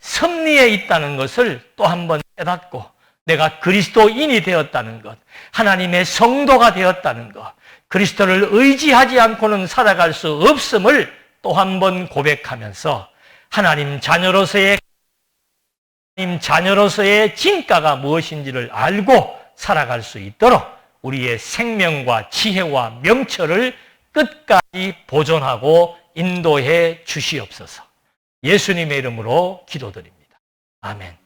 A: 섭리에 있다는 것을 또 한 번 깨닫고 내가 그리스도인이 되었다는 것, 하나님의 성도가 되었다는 것, 그리스도를 의지하지 않고는 살아갈 수 없음을 또 한 번 고백하면서 하나님 자녀로서의 진가가 무엇인지를 알고 살아갈 수 있도록 우리의 생명과 지혜와 명철을 끝까지 보존하고 인도해 주시옵소서. 예수님의 이름으로 기도드립니다. 아멘.